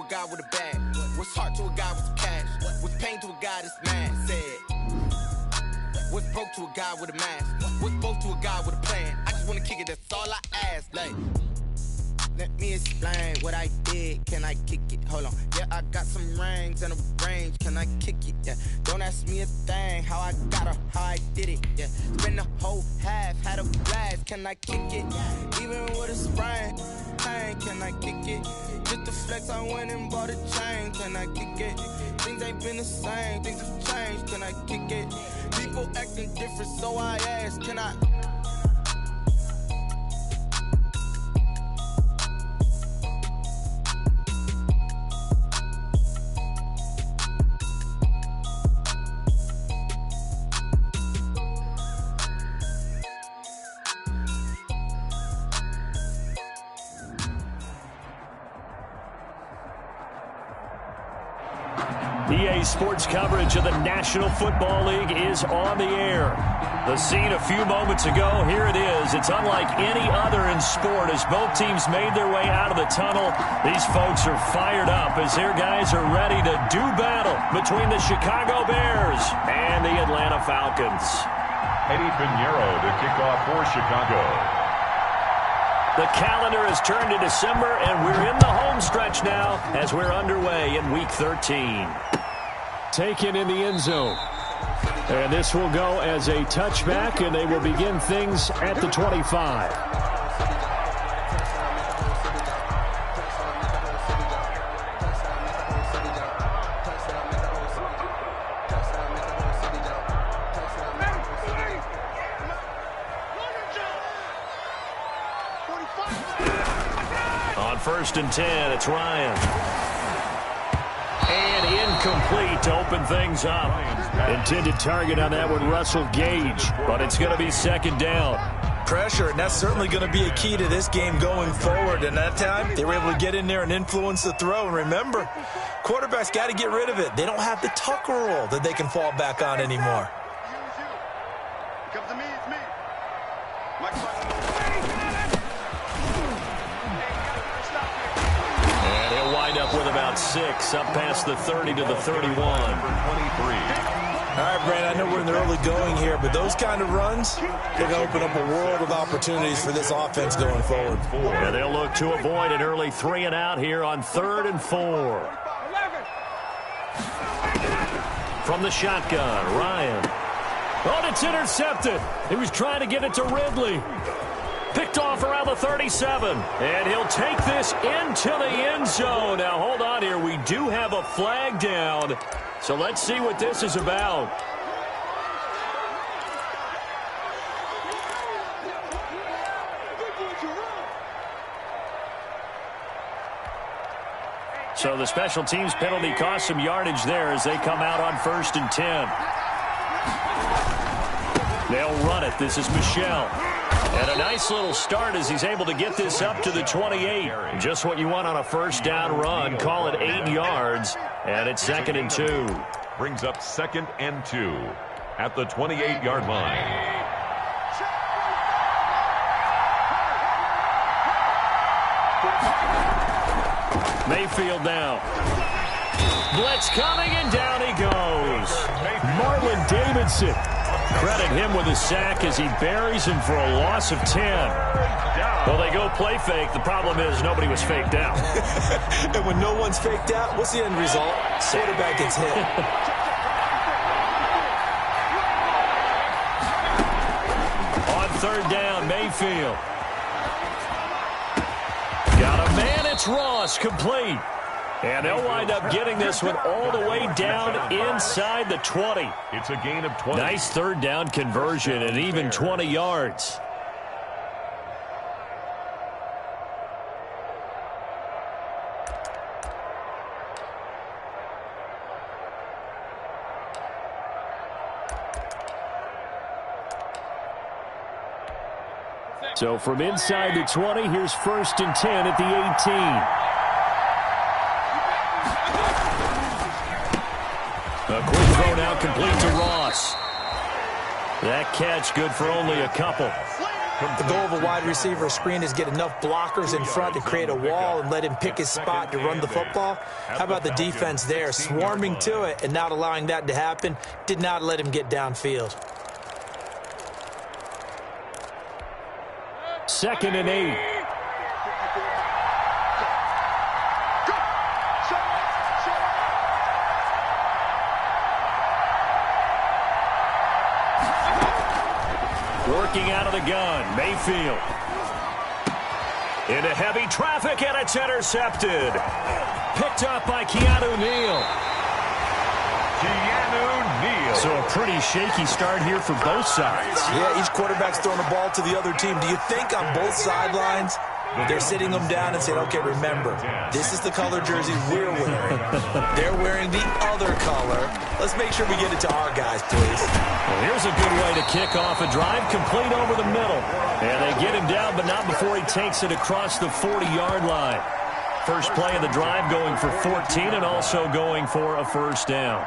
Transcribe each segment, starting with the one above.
a guy with a bag? What's heart to a guy with some cash? What's pain to a guy that's mad? Said. What's broke to a guy with a mask? What's both to a guy with a plan? I just wanna kick it, that's all I ask. Like, let me explain what I did. Can I kick it? Hold on. Yeah, I got some rings and a range. Can I kick it? Yeah. Don't ask me a thing. How I got her, how I did it. Yeah. Spend the whole half, had a blast. Can I kick it? Even with a sprain. Pain, can I kick it? Just to flex, I went and bought a chain. Can I kick it? Things ain't been the same. Things have changed. Can I kick it? People acting different, so I ask, can I? EA Sports coverage of the National Football League is on the air. The scene a few moments ago, here it is. It's unlike any other in sport as both teams made their way out of the tunnel. These folks are fired up as their guys are ready to do battle between the Chicago Bears and the Atlanta Falcons. Eddie Pinheiro to kick off for Chicago. The calendar has turned to December, and we're in the home stretch now as we're underway in Week 13. Taken in the end zone. And this will go as a touchback, and they will begin things at the 25. On 1st and 10, it's Ryan. And incomplete to open things up. Intended target on that one, Russell Gage, but it's going to be 2nd down. Pressure, and that's certainly going to be a key to this game going forward. And that time, they were able to get in there and influence the throw. And remember, quarterbacks got to get rid of it. They don't have the Tucker rule that they can fall back on anymore. And he'll wind up with about 6, up past the 30 to the 31. All right, Brandon, I know we're in the early going here, but those kind of runs, they're going to open up a world of opportunities for this offense going forward. And they'll look to avoid an early 3 and out here on 3rd and 4. From the shotgun, Ryan. Oh, and it's intercepted. He was trying to get it to Ridley. Picked off around the 37. And he'll take this into the end zone. Now, hold on here. We do have a flag down. So let's see what this is about. So the special teams penalty cost some yardage there as they come out on 1st and 10. They'll run it. This is Michel. And a nice little start as he's able to get this up to the 28. Just what you want on a 1st down run. Call it 8 yards. And it's 2nd and 2. Brings up 2nd and 2 at the 28-yard line. Mayfield now. Blitz coming, and down he goes. Marlon Davidson. Credit him with a sack as he buries him for a loss of 10. Well, they go play fake. The problem is nobody was faked out. And when no one's faked out, what's the end result? Quarterback gets hit. On 3rd down, Mayfield. Got a man, it's Ross, complete. And they'll wind up getting this one all the way down inside the 20. It's a gain of 20. Nice 3rd down conversion and even 20 yards. So from inside the 20, here's 1st and 10 at the 18. A quick throw now complete to Ross. That catch good for only a couple. The goal of a wide receiver screen is get enough blockers in front to create a wall and let him pick his spot to run the football. How about the defense there, swarming to it and not allowing that to happen? Did not let him get downfield. 2nd and 8. Working out of the gun, Mayfield. Into heavy traffic, and it's intercepted. Picked up by Keanu Neal. So a pretty shaky start here for both sides. Yeah, each quarterback's throwing the ball to the other team. Do you think on both sidelines they're sitting them down and saying, okay, remember, this is the color jersey we're wearing. They're wearing the other color. Let's make sure we get it to our guys, please. Well, here's a good way to kick off a drive, complete over the middle. And they get him down, but not before he takes it across the 40-yard line. First play of the drive going for 14 and also going for a first down.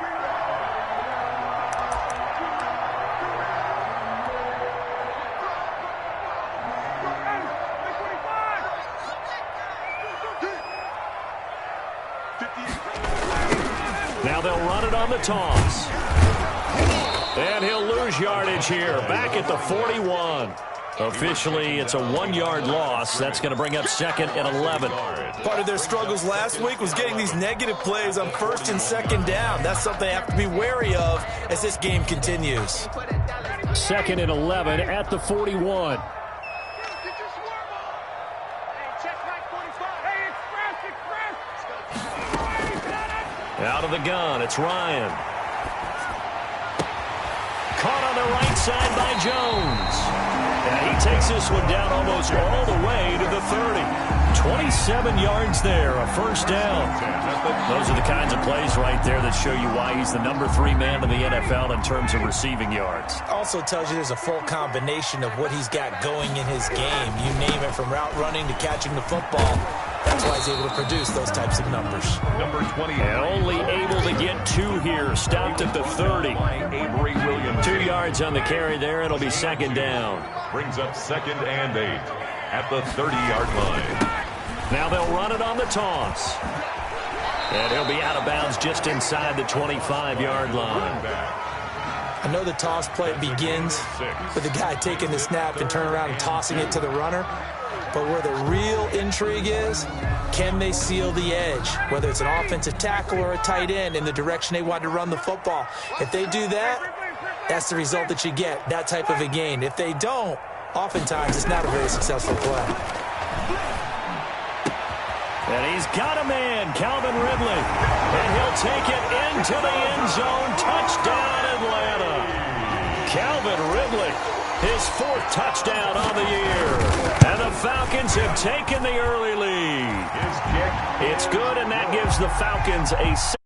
Now they'll run it on the toss. And he'll lose yardage here, back at the 41. Officially, it's a 1-yard loss. That's going to bring up 2nd and 11. Part of their struggles last week was getting these negative plays on 1st and 2nd down. That's something they have to be wary of as this game continues. 2nd and 11 at the 41. Out of the gun, it's Ryan. Caught on the right side by Jones. And he takes this one down almost all the way to the 30. 27 yards there, a first down. Those are the kinds of plays right there that show you why he's the number 3 man in the NFL in terms of receiving yards. Also tells you there's a full combination of what he's got going in his game. You name it, from route running to catching the football. That's why he's able to produce those types of numbers. Number 20. And only able to get 2 here. Stopped at the 30. 2 yards on the carry there. It'll be 2nd down. Brings up 2nd and 8 at the 30-yard line. Now they'll run it on the toss. And he'll be out of bounds just inside the 25-yard line. I know the toss play begins with the guy taking the snap and turning around and tossing it to the runner. But where the real intrigue is, can they seal the edge, whether it's an offensive tackle or a tight end, in the direction they want to run the football? If they do that, that's the result that you get, that type of a gain. If they don't, oftentimes it's not a very successful play. And he's got a man, Calvin Ridley. And he'll take it into the end zone. Touchdown, Atlanta. Calvin Ridley, his 4th touchdown on the year. And the Falcons have taken the early lead. It's good, and that gives the Falcons a 7.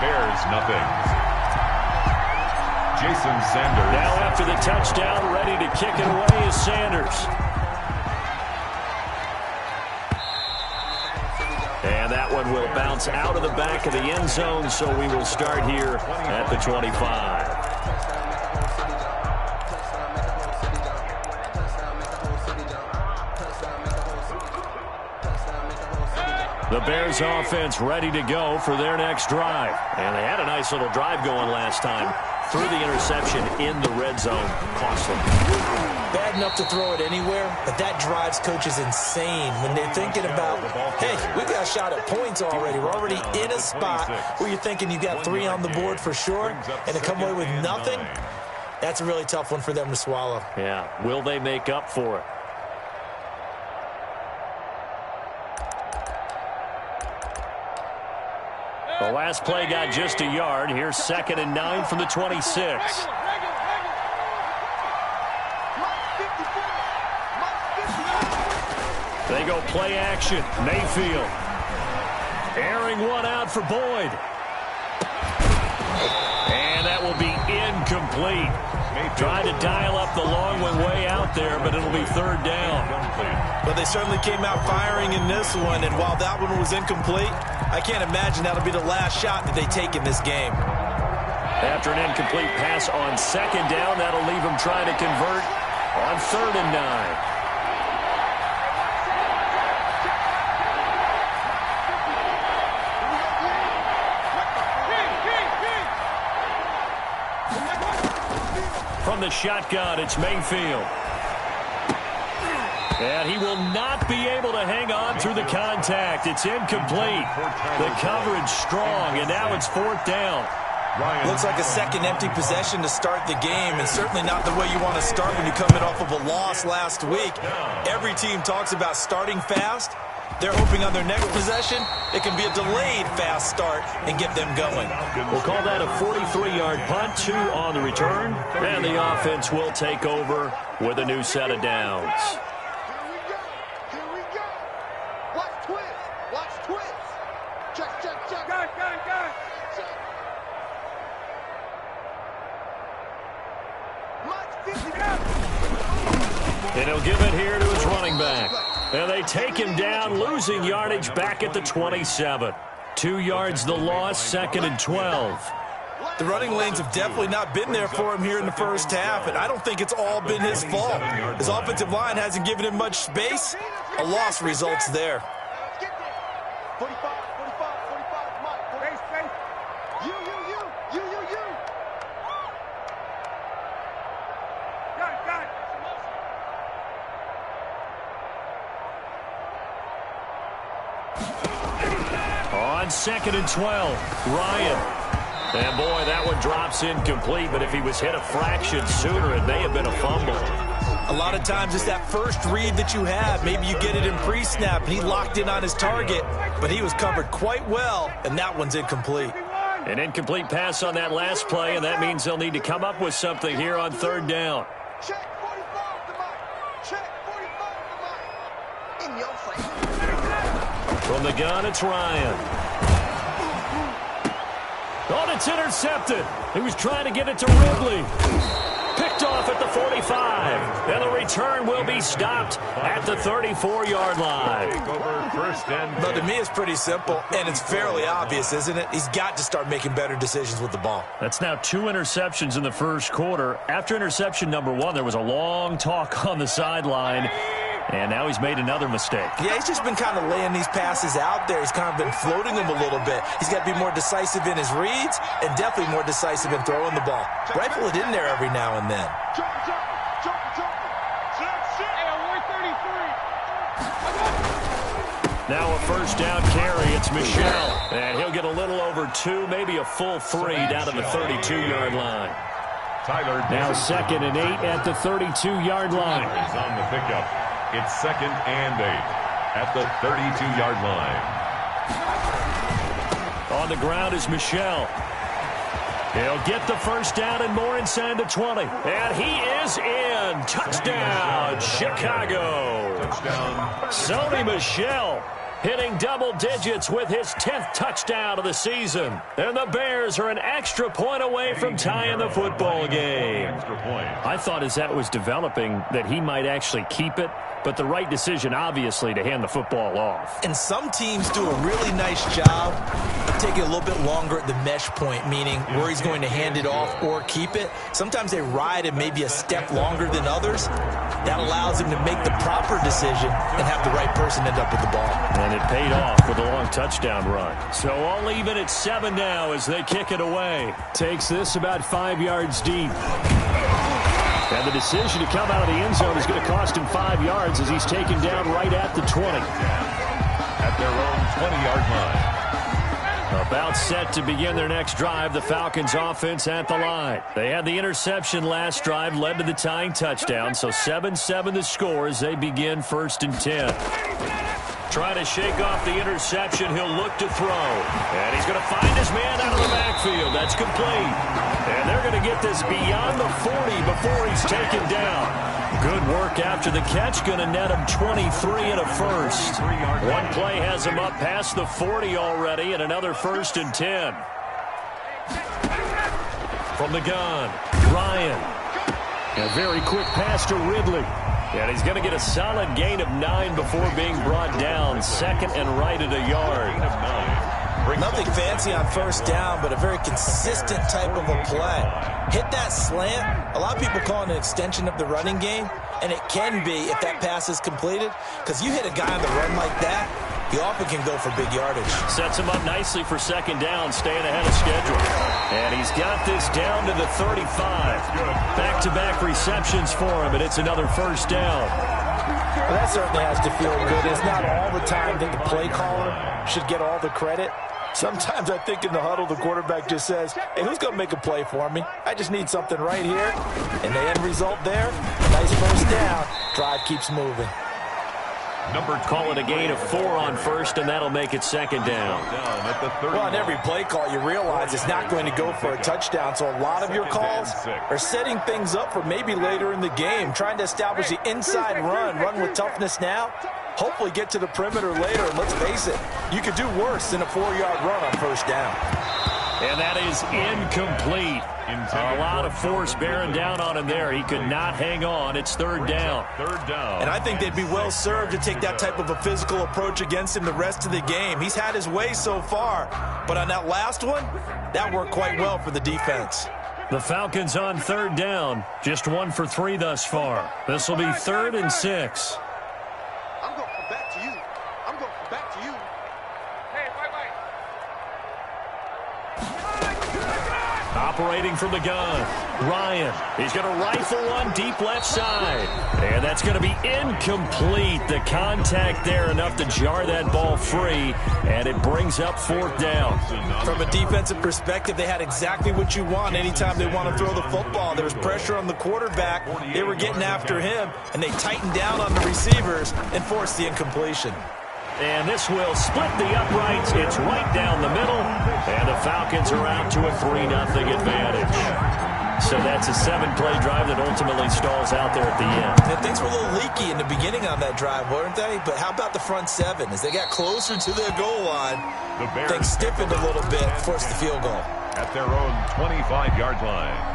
Bears nothing. Jason Sanders. Now after the touchdown, ready to kick it away is Sanders. And that one will bounce out of the back of the end zone, so we will start here at the 25. The Bears offense ready to go for their next drive. And they had a nice little drive going last time. Threw the interception in the red zone. Cost them. Bad enough to throw it anywhere, but that drives coaches insane when they're thinking about, hey, we got a shot at points already. We're already in a spot where you're thinking you got 3 on the board for sure, and to come away with nothing, that's a really tough one for them to swallow. Yeah, will they make up for it? The last play got just a yard. Here's 2nd and 9 from the 26. They go play action. Mayfield. Airing one out for Boyd. And that will be incomplete. Trying to dial up the long one way out there, but it'll be 3rd down. But they certainly came out firing in this one, and while that one was incomplete, I can't imagine that'll be the last shot that they take in this game. After an incomplete pass on second down, that'll leave him trying to convert on 3rd and 9. From the shotgun, it's Mayfield. And he will not be able to hang on through the contact. It's incomplete. The coverage strong, and now it's 4th down. Looks like a second empty possession to start the game, and certainly not the way you want to start when you're coming off of a loss last week. Every team talks about starting fast. They're hoping on their next possession, it can be a delayed fast start and get them going. We'll call that a 43-yard punt, 2 on the return, and the offense will take over with a new set of downs. Here we go. Watch twist. Watch twist. Check. Got it. Check. And he'll give it here to his running back. And they take him down, losing yardage back at the 27. 2 yards the loss, 2nd and 12. The running lanes have definitely not been there for him here in the first half, and I don't think it's all been his fault. His offensive line hasn't given him much space. A loss results there. 45, Mike. Space. You. Got it. On 2nd and 12, Ryan. And boy, that one drops incomplete, but if he was hit a fraction sooner, it may have been a fumble. A lot of times it's that first read that you have. Maybe you get it in pre-snap, and he locked in on his target, but he was covered quite well, and that one's incomplete. An incomplete pass on that last play, and that means they'll need to come up with something here on 3rd down. Check 45 to Mike. Check 45 to Mike. In your face. From the gun, it's Ryan. Oh, it's intercepted. He was trying to get it to Ridley. Picked off at the 45. And the return will be stopped at the 34-yard line. But to me, it's pretty simple, and it's fairly obvious, isn't it? He's got to start making better decisions with the ball. That's now 2 interceptions in the first quarter. After interception number 1, there was a long talk on the sideline. And now he's made another mistake. Yeah, he's just been kind of laying these passes out there. He's kind of been floating them a little bit. He's got to be more decisive in his reads and definitely more decisive in throwing the ball. Rifle it in there every now and then. Now a first down carry. It's Michel. And he'll get a little over 2, maybe a full 3 down to the 32-yard line. Now 2nd and 8 at the 32-yard line. Is on the pickup. It's 2nd and 8 at the 32-yard line. On the ground is Michel. He'll get the first down and more inside the 20. And he is in. Touchdown, Chicago. Touchdown. Sony Michel hitting double digits with his 10th touchdown of the season. And the Bears are an extra point away from tying the football game. I thought as that was developing that he might actually keep it, but the right decision, obviously, to hand the football off. And some teams do a really nice job of taking a little bit longer at the mesh point, meaning where he's going to hand it off or keep it. Sometimes they ride it maybe a step longer than others. That allows him to make the proper decision and have the right person end up with the ball. And it paid off with a long touchdown run. So all even at 7 now as they kick it away. Takes this about 5 yards deep. And the decision to come out of the end zone is going to cost him 5 yards as he's taken down right at the 20. At their own 20-yard line. About set to begin their next drive, the Falcons offense at the line. They had the interception last drive, led to the tying touchdown, so 7-7 the score as they begin 1st and 10. Trying to shake off the interception, he'll look to throw. And he's going to find his man out of the backfield. That's complete. And they're going to get this beyond the 40 before he's taken down. Good work after the catch, going to net him 23 and a first. One play has him up past the 40 already, and another 1st and 10. From the gun, Ryan. A very quick pass to Ridley. And he's going to get a solid gain of 9 before being brought down. 2nd and right at a yard. Nothing fancy on first down, but a very consistent type of a play. Hit that slant. A lot of people call it an extension of the running game, and it can be if that pass is completed, because you hit a guy on the run like that, he often can go for big yardage. Sets him up nicely for second down, staying ahead of schedule. And he's got this down to the 35. Back-to-back receptions for him, and it's another first down. Well, that certainly has to feel good. It's not all the time that the play caller should get all the credit. Sometimes I think in the huddle, the quarterback just says, hey, who's going to make a play for me? I just need something right here. And the end result there, nice first down. Drive keeps moving. Call it a gain of 4 on first, and that'll make it second down. Well, on every play call, you realize it's not going to go for a touchdown, so a lot of your calls are setting things up for maybe later in the game, trying to establish the inside run with toughness now, hopefully get to the perimeter later, and let's face it, you could do worse than a 4-yard run on first down. And that is incomplete. A lot of force bearing down on him there. He could not hang on. It's third down. And I think they'd be well served to take that type of a physical approach against him the rest of the game. He's had his way so far, but on that last one, that worked quite well for the defense. The Falcons on third down. Just 1 for 3 thus far. This will be 3rd and 6. I'm going from back to you. I'm going from back to you. Hey, wait. Operating from the gun, Ryan. He's going to rifle one deep left side. And that's going to be incomplete. The contact there enough to jar that ball free, and it brings up 4th down. From a defensive perspective, they had exactly what you want anytime they want to throw the football. There was pressure on the quarterback. They were getting after him, and they tightened down on the receivers and forced the incompletion. And this will split the uprights. It's right down the middle. And the Falcons are out to a 3-0 advantage. So that's a 7-play drive that ultimately stalls out there at the end. And things were a little leaky in the beginning on that drive, weren't they? But how about the front 7? As they got closer to their goal line, things stiffened a little bit, forced the field goal. At their own 25-yard line.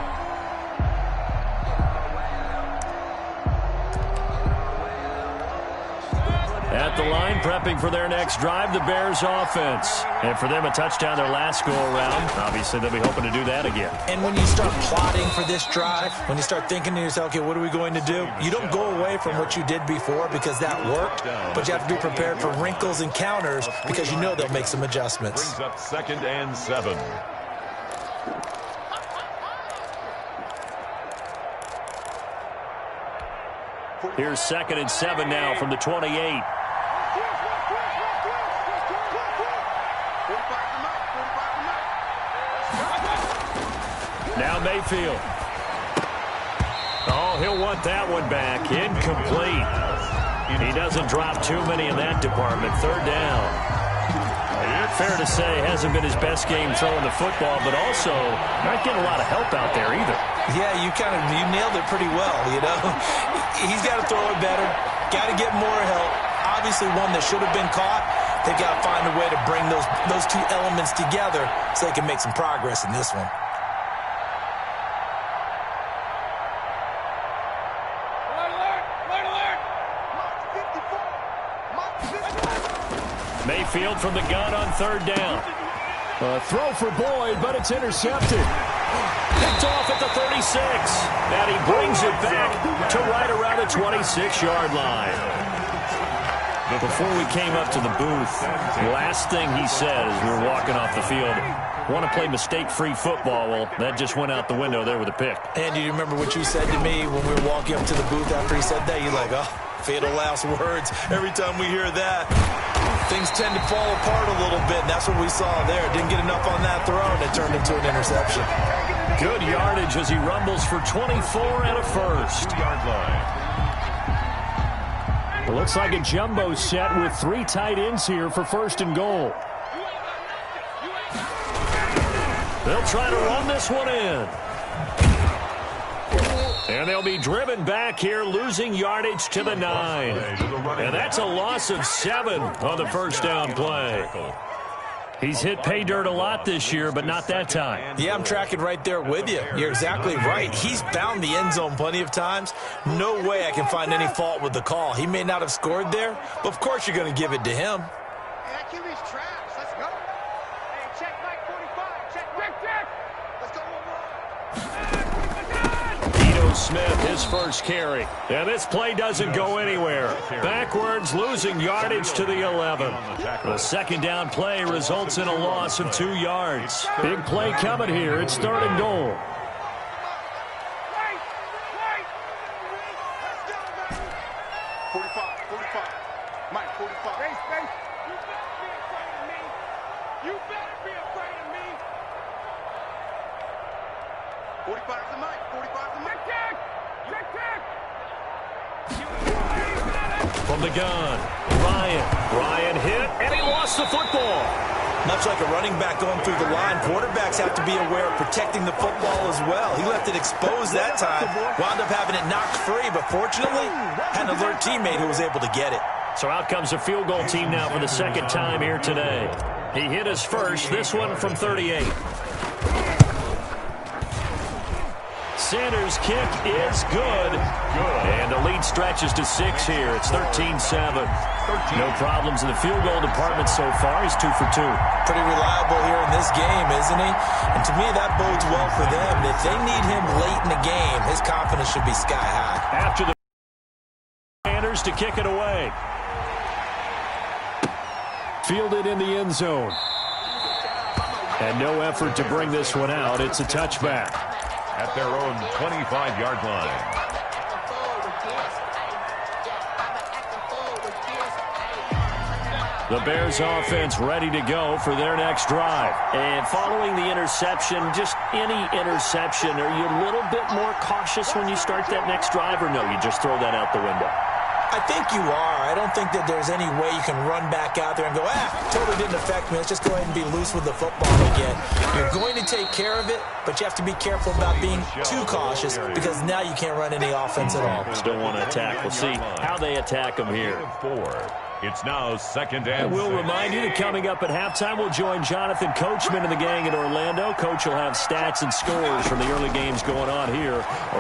At the line, prepping for their next drive, the Bears offense. And for them, a touchdown their last go-around. Obviously, they'll be hoping to do that again. And when you start plotting for this drive, when you start thinking to yourself, okay, what are we going to do? You don't go away from what you did before because that worked, but you have to be prepared for wrinkles and counters because you know they'll make some adjustments. Brings up 2nd and 7. Here's 2nd and 7 now from the 28. Now Mayfield. Oh, he'll want that one back. Incomplete. He doesn't drop too many in that department. 3rd down. Fair to say, hasn't been his best game throwing the football, but also not getting a lot of help out there either. Yeah, you nailed it pretty well, you know. He's got to throw it better, got to get more help. Obviously one that should have been caught. They've got to find a way to bring those two elements together so they can make some progress in this one. Mayfield from the gun on 3rd down. A throw for Boyd, but it's intercepted. Picked off at the 36. And he brings it back to right around the 26-yard line. But before we came up to the booth, the last thing he said as we were walking off the field, want to play mistake-free football. Well, that just went out the window there with a pick. And do you remember what you said to me when we were walking up to the booth after he said that? You're like, oh, fatal last words. Every time we hear that, things tend to fall apart a little bit, and that's what we saw there. Didn't get enough on that throw, and it turned into an interception. Good yardage as he rumbles for 24 and a first. 2-yard line. It looks like a jumbo set with 3 tight ends here for 1st and goal. They'll try to run this one in. And they'll be driven back here, losing yardage to the 9. And that's a loss of 7 on the first down play. He's hit pay dirt a lot this year, but not that time. Yeah, I'm tracking right there with you. You're exactly right. He's found the end zone plenty of times. No way I can find any fault with the call. He may not have scored there, but of course you're going to give it to him. That QB's trash. Let's go. Smith, his first carry. And this play doesn't go anywhere. Backwards, losing yardage to the 11. The second down play results in a loss of 2 yards. Big play coming here. It's 3rd and goal. From the gun, Ryan hit, and he lost the football. Much like a running back going through the line, quarterbacks have to be aware of protecting the football as well. He left it exposed that time, wound up having it knocked free, but fortunately, had an alert teammate who was able to get it. So out comes a field goal team now for the second time here today. He hit his first, this one from 38. Sanders' kick is good. And the lead stretches to 6 here. It's 13-7. No problems in the field goal department so far. He's 2 for 2. Pretty reliable here in this game, isn't he? And to me, that bodes well for them. If they need him late in the game, his confidence should be sky high. After the Sanders to kick it away. Fielded in the end zone. And no effort to bring this one out. It's a touchback. At their own 25-yard line. The Bears offense ready to go for their next drive. And following the interception, just any interception, are you a little bit more cautious when you start that next drive, or no, you just throw that out the window? I think you are. I don't think that there's any way you can run back out there and go, totally didn't affect me. Let's just go ahead and be loose with the football again. You're going to take care of it, but you have to be careful about being too cautious because now you can't run any offense at all. Still want to attack. We'll see how they attack them here. It's now 2nd and 6. We'll remind you that coming up at halftime, we'll join Jonathan Coachman and the gang in Orlando. Coach will have stats and scores from the early games going on here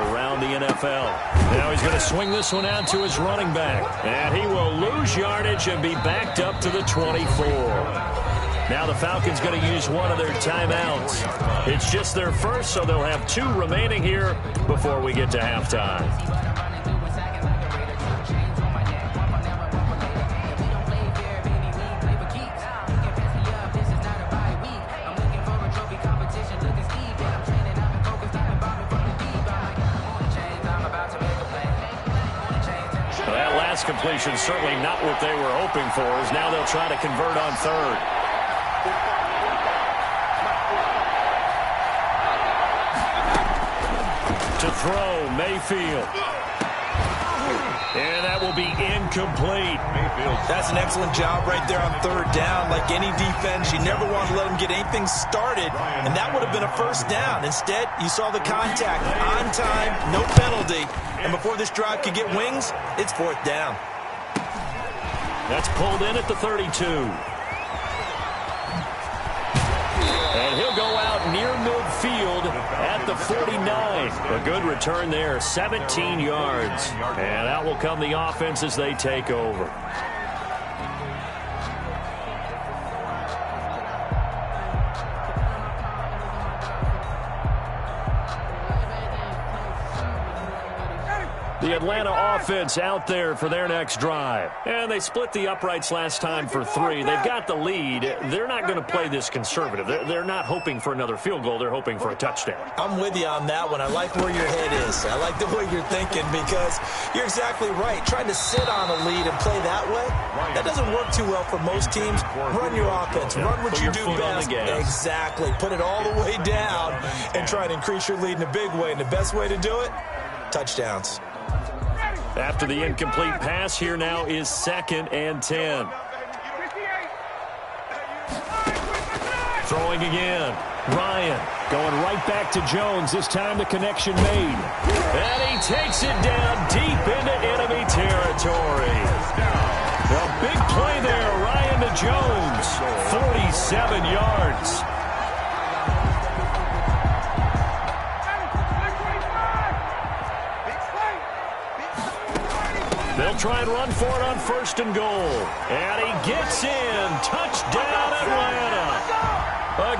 around the NFL. Now he's going to swing this one out to his running back. And he will lose yardage and be backed up to the 24. Now the Falcons going to use one of their timeouts. It's just their first, so they'll have 2 remaining here before we get to halftime. Completion certainly not what they were hoping for, as now they'll try to convert on 3rd. To throw, Mayfield. And that will be incomplete. That's an excellent job right there on 3rd down. Like any defense, you never want to let them get anything started, and that would have been a first down. Instead, you saw the contact on time, no penalty, and before this drive could get wings, it's 4th down. That's pulled in at the 32. And he'll go out near midfield at the 49. A good return there, 17 yards. And out will come the offense as they take over. The Atlanta offense out there for their next drive. And they split the uprights last time for 3. They've got the lead. They're not going to play this conservative. They're not hoping for another field goal. They're hoping for a touchdown. I'm with you on that one. I like where your head is. I like the way you're thinking because you're exactly right. Trying to sit on a lead and play that way, that doesn't work too well for most teams. Run your offense. Run what you do best. Exactly. Put it all the way down and try to increase your lead in a big way. And the best way to do it, touchdowns. After the incomplete pass, here now is 2nd and 10. Throwing again. Ryan going right back to Jones. This time the connection made. And he takes it down deep into enemy territory. A big play there. Ryan to Jones. 47 yards. They'll try and run for it on 1st and goal. And he gets in. Touchdown, Atlanta. A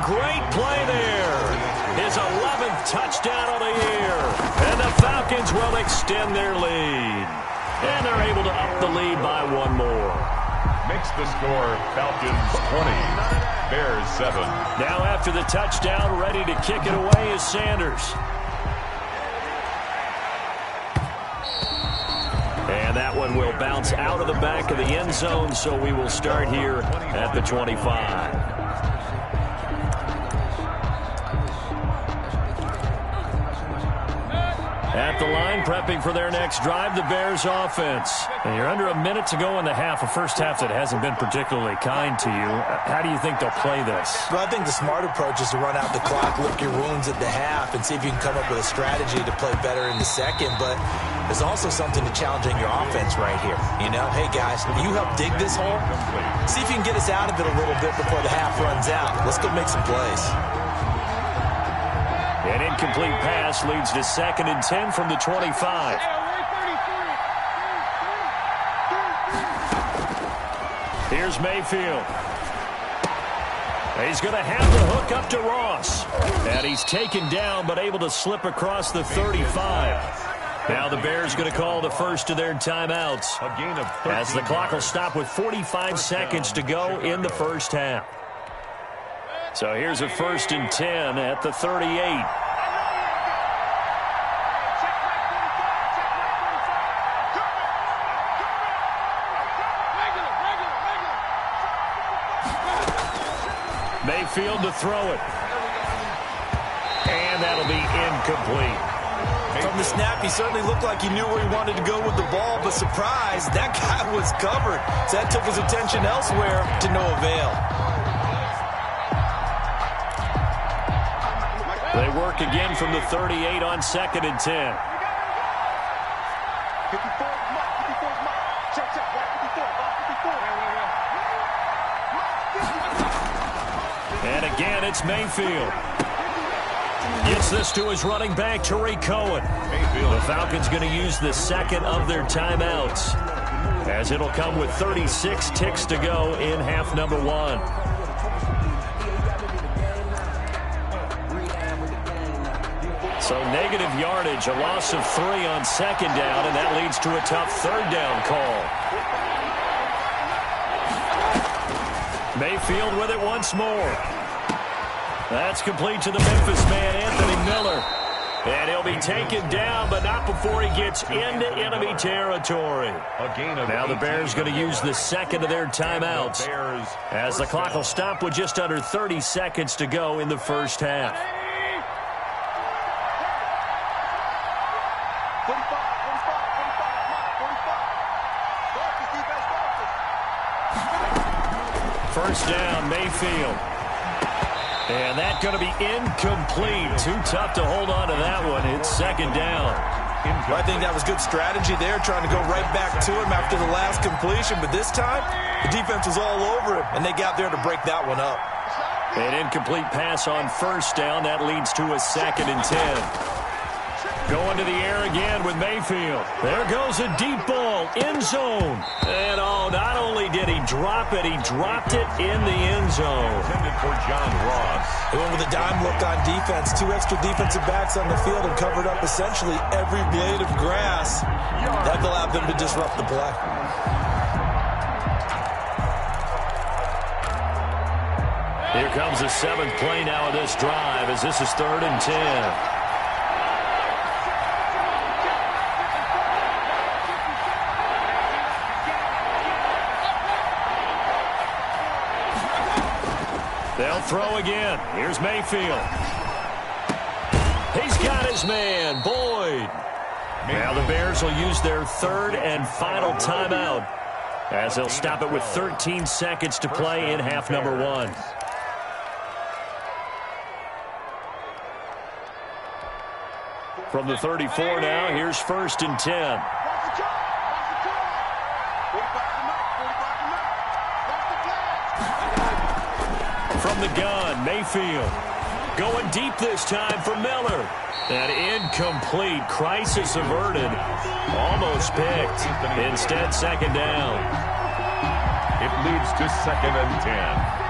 touchdown on the year. And the Falcons will extend their lead. And they're able to up the lead by one more. Makes the score Falcons 20, Bears 7. Now after the touchdown, ready to kick it away is Sanders. And that one will bounce out of the back of the end zone, so we will start here at the 25. At the line, prepping for their next drive, the Bears offense. And you're under a minute to go in the half, a first half that hasn't been particularly kind to you. How do you think they'll play this? Well, I think the smart approach is to run out the clock, lick your wounds at the half, and see if you can come up with a strategy to play better in the second. But there's also something to challenging your offense right here. You know, hey, guys, you help dig this hole. See if you can get us out of it a little bit before the half runs out. Let's go make some plays. An incomplete pass leads to 2nd and 10 from the 25. Here's Mayfield. He's going to have the hook up to Ross. And he's taken down but able to slip across the 35. Now the Bears going to call the first of their timeouts as the clock will stop with 45 seconds to go in the first half. So here's a 1st and 10 at the 38. Mayfield to throw it. And that'll be incomplete. From the snap, he certainly looked like he knew where he wanted to go with the ball, but surprise, that guy was covered. So that took his attention elsewhere to no avail. They work again from the 38 on 2nd and 10. And again, it's Mayfield. Gets this to his running back, Tariq Cohen. The Falcons going to use the second of their timeouts, as it'll come with 36 ticks to go in half number 1. So negative yardage, a loss of 3 on 2nd down, and that leads to a tough 3rd down call. Mayfield with it once more. That's complete to the Memphis man, Anthony Miller. And he'll be taken down, but not before he gets into enemy territory. Now the Bears going to use the second of their timeouts, as the clock will stop with just under 30 seconds to go in the first half. First down, Mayfield. And that's going to be incomplete. Too tough to hold on to that one. It's 2nd down. I think that was good strategy there, trying to go right back to him after the last completion. But this time, the defense was all over him, and they got there to break that one up. An incomplete pass on 1st down. That leads to a 2nd and 10. Going to the air again with Mayfield. There goes a deep ball, end zone. And not only did he drop it, he dropped it in the end zone. Intended for John Ross. He went with a dime look on defense. 2 extra defensive backs on the field and covered up essentially every blade of grass. That allowed them to disrupt the play. Here comes the 7th play now of this drive, as this is 3rd and 10. They'll throw again. Here's Mayfield. He's got his man, Boyd. Now the Bears will use their 3rd and final timeout, as they'll stop it with 13 seconds to play in half number 1. From the 34 now, here's 1st and 10. From the gun, Mayfield. Going deep this time for Miller. An incomplete, crisis averted. Almost picked. Instead, 2nd down. It leads to 2nd and 10.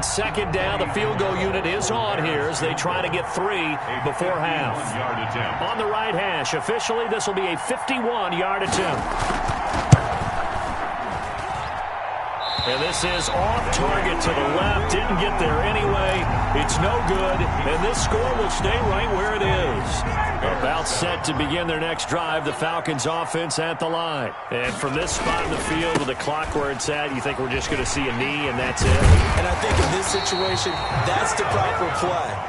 On second down, the field goal unit is on here as they try to get 3 before half. On the right hash, officially, this will be a 51-yard attempt. And this is off target to the left. Didn't get there anyway. It's no good. And this score will stay right where it is. About set to begin their next drive. The Falcons offense at the line. And from this spot in the field with the clock where it's at, you think we're just going to see a knee and that's it? And I think in this situation, that's the proper play.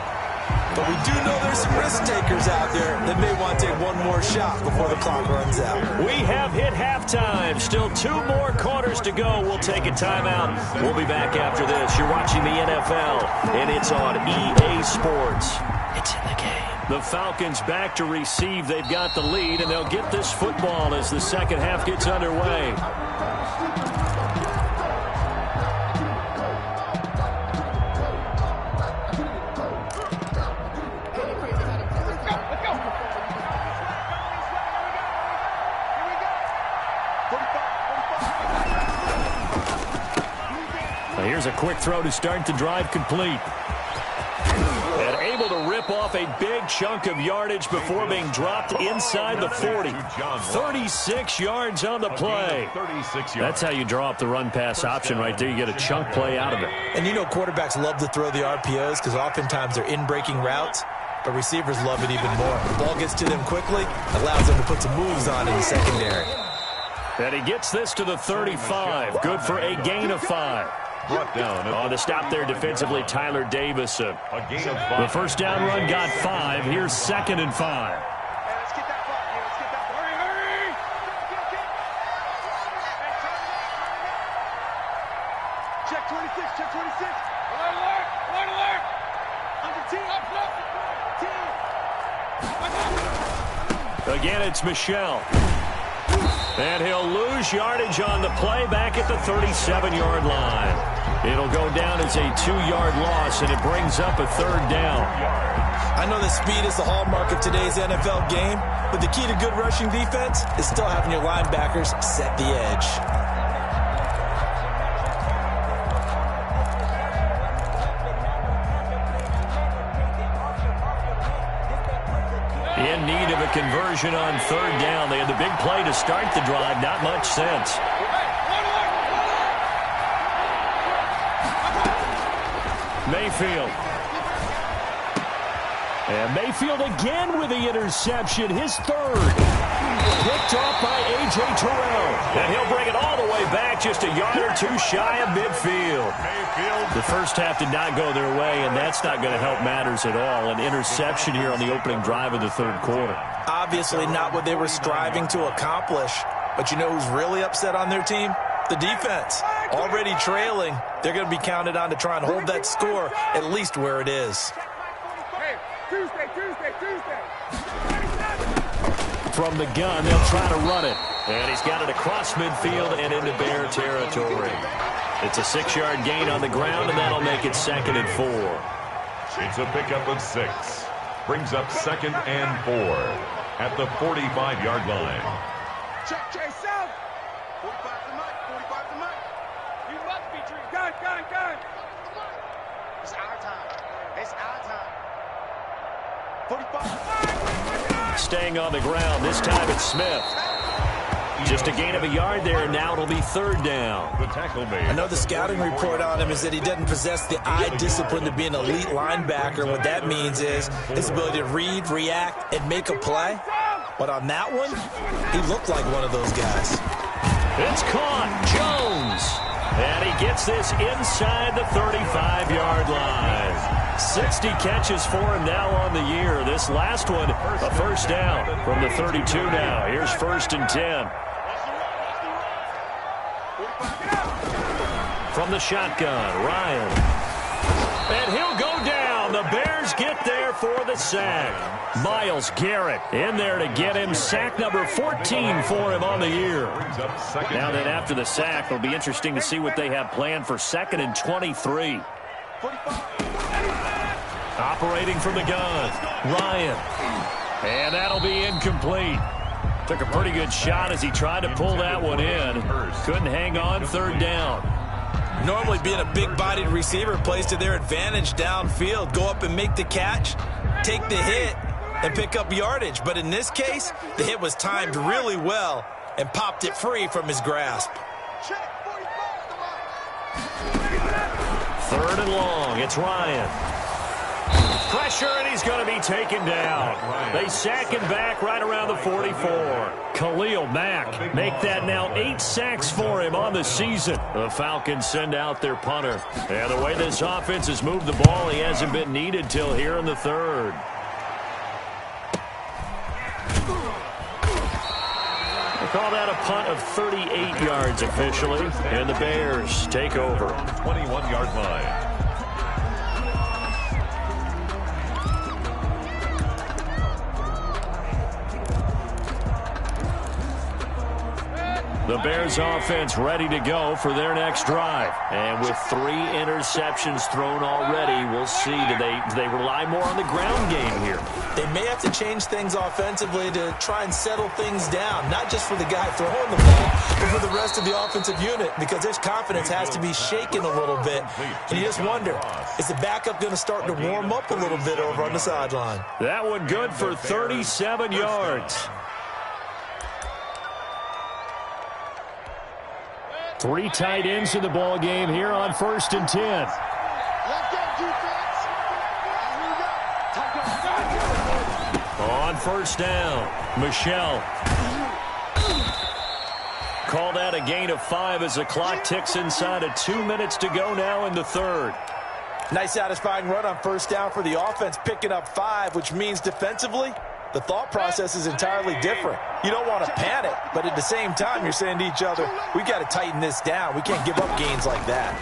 But we do know there's some risk takers out there that may want to take one more shot before the clock runs out. We have hit halftime. Still 2 more quarters to go. We'll take a timeout. We'll be back after this. You're watching the NFL, and it's on EA Sports. It's in the game. The Falcons back to receive. They've got the lead, and they'll get this football as the second half gets underway. Here's a quick throw to start the drive complete. And able to rip off a big chunk of yardage before being dropped inside the 40. 36 yards on the play. That's how you draw up the run-pass option right there. You get a chunk play out of it. And you know quarterbacks love to throw the RPOs because oftentimes they're in-breaking routes, but receivers love it even more. The ball gets to them quickly, allows them to put some moves on in the secondary. And he gets this to the 35. Good for a gain of 5. Brought down on the stop there defensively, Tyler Davis. A gain of 5. The first down run got 5. Here's 2nd and 5. Let's get that ball. Let's get that ball. Hurry! Check 26. Check 26. Alert! Alert! Alert! Alert! Under T. Up, T. Again, it's Michelle. And he'll lose yardage on the play back at the 37-yard line. It'll go down as a 2-yard loss, and it brings up a 3rd down. I know that speed is the hallmark of today's NFL game, but the key to good rushing defense is still having your linebackers set the edge. In need of a conversion on 3rd down. They had the big play to start the drive. Not much sense. Mayfield. And Mayfield again with the interception. His 3rd. Picked off by A.J. Terrell. And he'll bring it all the way back just a yard or 2 shy of midfield. The first half did not go their way, and that's not going to help matters at all. An interception here on the opening drive of the 3rd quarter. Obviously not what they were striving to accomplish. But you know who's really upset on their team? The defense. Already trailing. They're going to be counted on to try and hold that score at least where it is. Hey, Tuesday. From the gun, they'll try to run it. And he's got it across midfield and into Bear territory. It's a 6-yard gain on the ground, and that'll make it 2nd and 4. It's a pickup of 6. Brings up 2nd and 4 at the 45-yard line. Check, chase out. 45 to Mike. 45 to Mike. You must be dreaming. Gun. It's our time. It's our time. 45. Staying on the ground. This time it's Smith. Just a gain of a yard there, and now it'll be 3rd down. The tackle made. I know the scouting report on him is that he doesn't possess the eye discipline to be an elite linebacker. What that means is his ability to read, react, and make a play. But on that one, he looked like one of those guys. It's caught. Jones. And he gets this inside the 35-yard line. 60 catches for him now on the year. This last one, a first down from the 32 now. Here's 1st and 10. From the shotgun, Ryan. And he'll go down. The Bears get there for the sack. Myles Garrett in there to get him. Sack number 14 for him on the year. Now then, after the sack, it'll be interesting to see what they have planned for 2nd and 23. Operating from the gun, Ryan. And that'll be incomplete. Took a pretty good shot as he tried to pull that one in. Couldn't hang on 3rd down. Normally being a big-bodied receiver plays to their advantage downfield. Go up and make the catch, take the hit, and pick up yardage. But in this case, the hit was timed really well and popped it free from his grasp. Third and long. It's Ryan. Pressure, and he's going to be taken down. They sack him back right around the 44. Khalil Mack make that now 8 sacks for him on the season. The Falcons send out their punter. And the way this offense has moved the ball, he hasn't been needed till here in the third. They call that a punt of 38 yards officially. And the Bears take over. 21-yard line. The Bears offense ready to go for their next drive. And with 3 interceptions thrown already, we'll see. Do they rely more on the ground game here? They may have to change things offensively to try and settle things down, not just for the guy throwing the ball, but for the rest of the offensive unit, because their confidence has to be shaken a little bit. And you just wonder, is the backup going to start to warm up a little bit over on the sideline? That one good for 37 yards. 3 tight ends in the ball game here on 1st and 10. On 1st down, Michelle. Call that a gain of 5 as the clock ticks inside of 2 minutes to go now in the third. Nice satisfying run on 1st down for the offense, picking up 5, which means defensively, the thought process is entirely different. You don't want to panic, but at the same time, you're saying to each other, we got to tighten this down. We can't give up gains like that.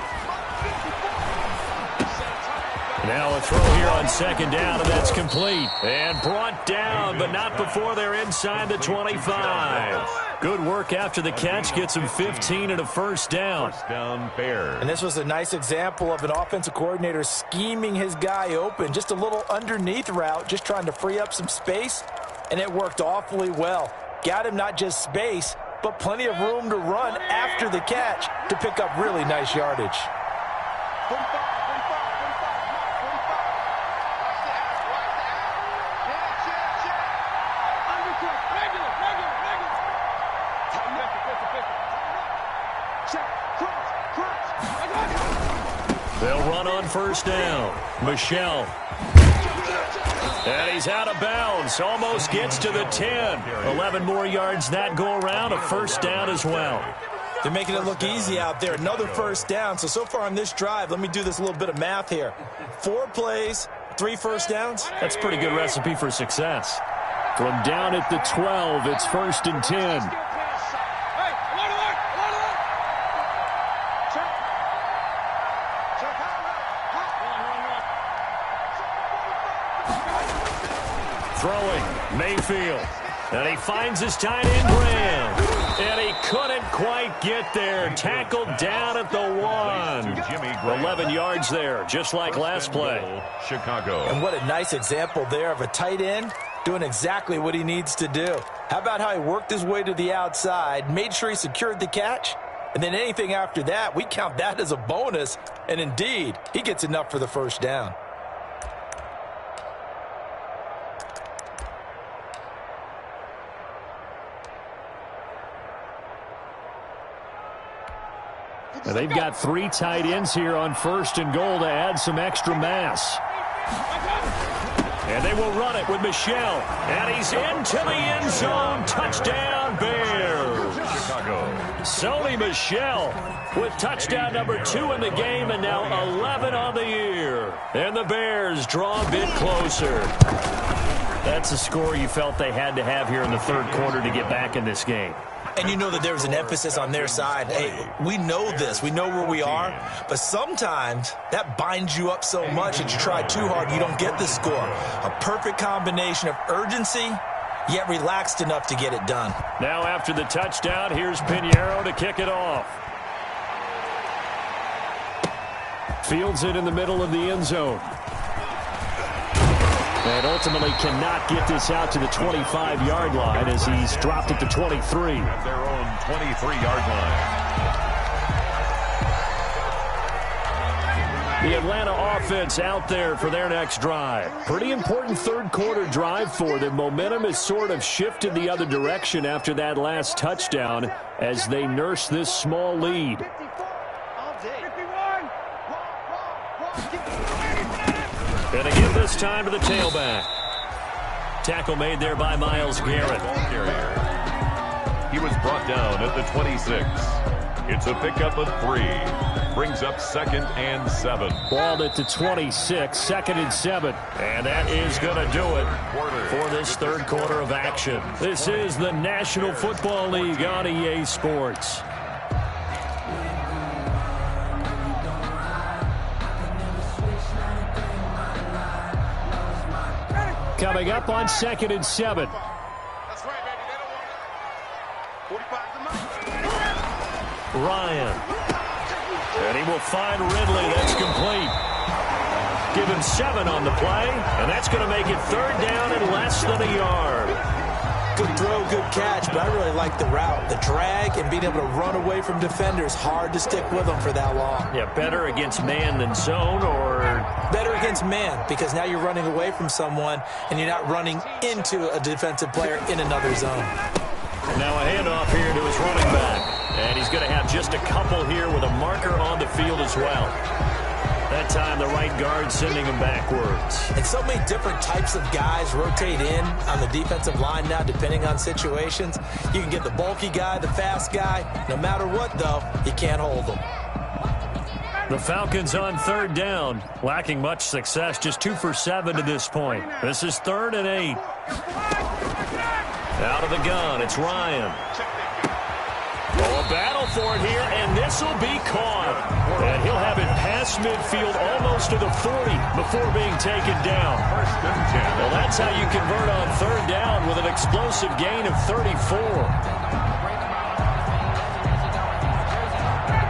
Now a throw here on 2nd down, and that's complete. And brought down, but not before they're inside the 25. Good work after the catch. Gets him 15 and a 1st down. 1st down, Bears. And this was a nice example of an offensive coordinator scheming his guy open. Just a little underneath route, just trying to free up some space, and it worked awfully well. Got him not just space, but plenty of room to run after the catch to pick up really nice yardage. They'll run on 1st down. Michelle. And he's out of bounds. Almost gets to the 10. 11 more yards that go around. A 1st down as well. They're making it look easy out there. Another 1st down. So far on this drive, let me do this little bit of math here. 4 plays, 3 1st downs. That's a pretty good recipe for success. From down at the 12, it's 1st and 10. Throwing, Mayfield. And he finds his tight end, Graham. And he couldn't quite get there. Tackled down at the 1. 11 yards there, just like last play. Chicago. And what a nice example there of a tight end doing exactly what he needs to do. How about how he worked his way to the outside, made sure he secured the catch, and then anything after that, we count that as a bonus. And indeed, he gets enough for the 1st down. And they've got 3 tight ends here on 1st and goal to add some extra mass. And they will run it with Michelle. And he's into the end zone. Touchdown, Bears. Chicago. Sony Michel with touchdown number 2 in the game, and now 11 on the year. And the Bears draw a bit closer. That's a score you felt they had to have here in the 3rd quarter to get back in this game. And you know that there was an emphasis on their side. Hey, we know this. We know where we are. But sometimes that binds you up so much that you try too hard, you don't get the score. A perfect combination of urgency, yet relaxed enough to get it done. Now after the touchdown, here's Pinheiro to kick it off. Fields it in the middle of the end zone. And ultimately cannot get this out to the 25-yard line as he's dropped at the 23. At their own 23-yard line. The Atlanta offense out there for their next drive. Pretty important third quarter drive for them. Momentum has sort of shifted the other direction after that last touchdown as they nurse this small lead. And again this time to the tailback. Tackle made there by Myles Garrett. He was brought down at the 26. It's a pickup of 3. Brings up 2nd and 7. Balled at the 26, 2nd and 7. And that is going to do it for this third quarter of action. This is the National Football League on EA Sports. Coming up on 2nd and 7. That's right, baby. They don't want it. 45 to Ryan. And he will find Ridley. That's complete. Give him 7 on the play, and that's going to make it 3rd down and less than a yard. Good throw, good catch, but I really like the route. The drag and being able to run away from defenders, hard to stick with them for that long. Yeah, better against man than zone, or? Better against man, because now you're running away from someone, and you're not running into a defensive player in another zone. Now a handoff here to his running back. And he's going to have just a couple here with a marker on the field as well. That time the right guard sending him backwards. And so many different types of guys rotate in on the defensive line now depending on situations. You can get the bulky guy, the fast guy. No matter what, though, you can't hold them. The Falcons on 3rd down, lacking much success, just 2 for 7 to this point. This is 3rd and 8. Out of the gun, it's Ryan. Oh, a battle for it here, and this will be caught. And he'll have it past midfield almost to the 40 before being taken down. Well, that's how you convert on 3rd down with an explosive gain of 34.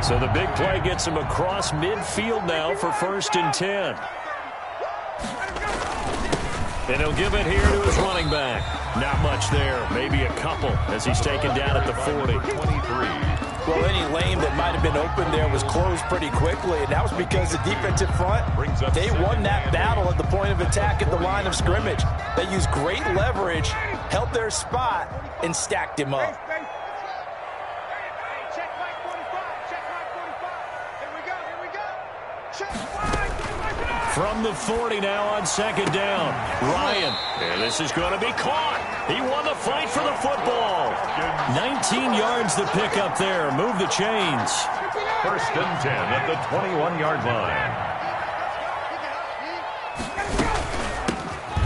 So the big play gets him across midfield now for 1st and 10. And he'll give it here to his running back. Not much there, maybe a couple as he's taken down at the 40. 23. Well, any lane that might have been open there was closed pretty quickly, and that was because the defensive front, they won that battle at the point of attack at the line of scrimmage. They used great leverage, held their spot, and stacked him up. From the 40 now on 2nd down. Ryan. And this is going to be caught. He won the fight for the football. 19 yards to pick up there. Move the chains. 1st and 10 at the 21-yard line.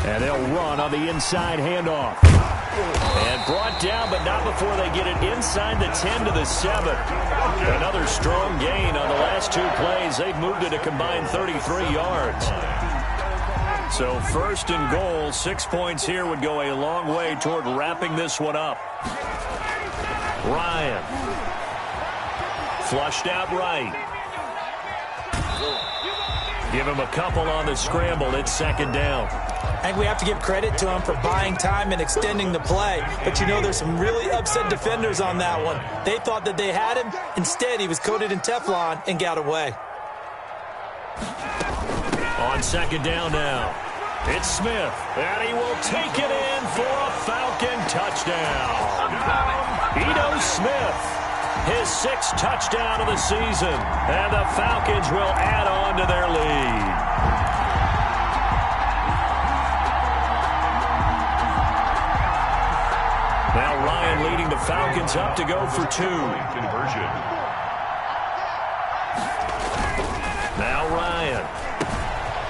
And they'll run on the inside handoff. And brought down, but not before they get it inside the 10 to the 7. Another strong gain on the last 2 plays. They've moved it a combined 33 yards. So 1st and goal, 6 points here would go a long way toward wrapping this one up. Ryan. Flushed out right. Give him a couple on the scramble. It's 2nd down. I think we have to give credit to him for buying time and extending the play. But, you know, there's some really upset defenders on that one. They thought that they had him. Instead, he was coated in Teflon and got away. On 2nd down now, it's Smith. And he will take it in for a Falcon touchdown. Ito Smith, his 6th touchdown of the season. And the Falcons will add on to their lead. Now Ryan leading the Falcons up to go for 2. Conversion. Now Ryan.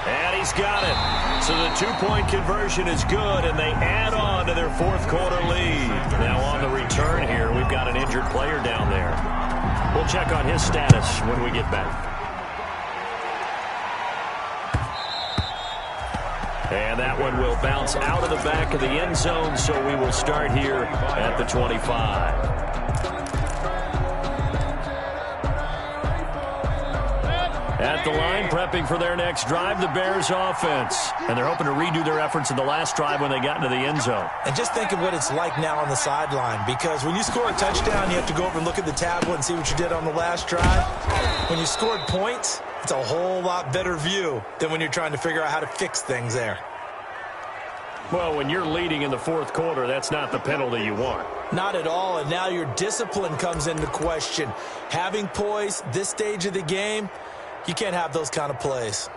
And he's got it. So the 2-point conversion is good, and they add on to their 4th quarter lead. Now on the return here, we've got an injured player down there. We'll check on his status when we get back. And that one will bounce out of the back of the end zone, so we will start here at the 25. At the line, prepping for their next drive, the Bears offense. And they're hoping to redo their efforts in the last drive when they got into the end zone. And just think of what it's like now on the sideline, because when you score a touchdown, you have to go over and look at the tablet and see what you did on the last drive. When you scored points, It's a whole lot better view than when you're trying to figure out how to fix things there. Well, when you're leading in the fourth quarter, that's not the penalty you want. Not at all, and now your discipline comes into question. Having poise this stage of the game, you can't have those kind of plays.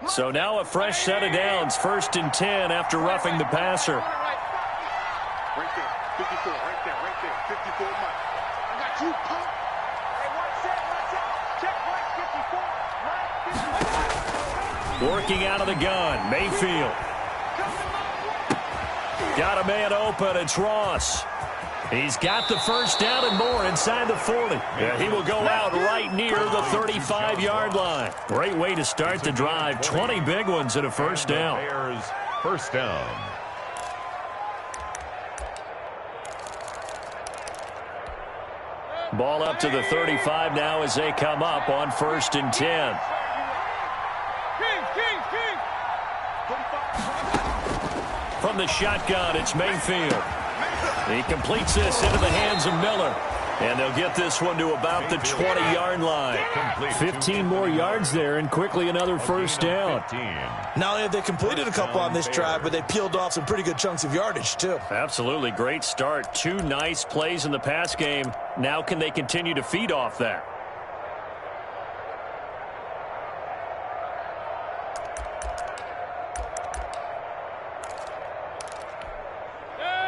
So now a fresh set of downs, 1st and 10 after roughing the passer. Right there, 54, right there, 54 Mike. I got you, punk. Hey, watch out. Check right, 54, right, 54. Working out of the gun, Mayfield. Got a man open, it's Ross. He's got the first down and more inside the 40. Yeah, he will go out right near the 35-yard line. Great way to start the drive. 20 big ones and a first down. Bears first down. Ball up to the 35 now as they come up on 1st and 10. From the shotgun, it's Mayfield. He completes this into the hands of Miller. And they'll get this one to about the 20-yard line. 15 more yards there and quickly another first down. Not only have they completed a couple on this drive, but they peeled off some pretty good chunks of yardage, too. Absolutely great start. 2 nice plays in the pass game. Now can they continue to feed off that?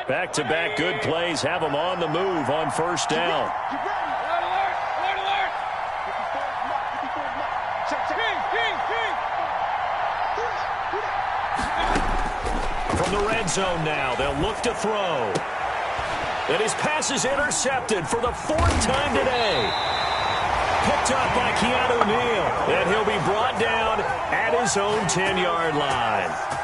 Back-to-back good plays have them on the move on first down. From the red zone now, they'll look to throw. And his pass is intercepted for the 4th time today. Picked up by Keanu Neal. And he'll be brought down at his own 10-yard line.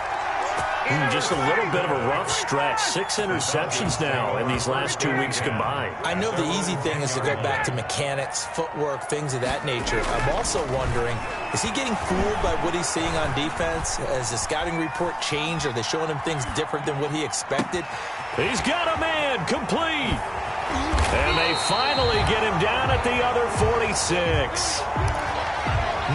Just a little bit of a rough stretch. 6 interceptions now in these last 2 weeks combined. I know the easy thing is to go back to mechanics, footwork, things of that nature. I'm also wondering, is he getting fooled by what he's seeing on defense? Has the scouting report changed? Are they showing him things different than what he expected? He's got a man complete. And they finally get him down at the other 46.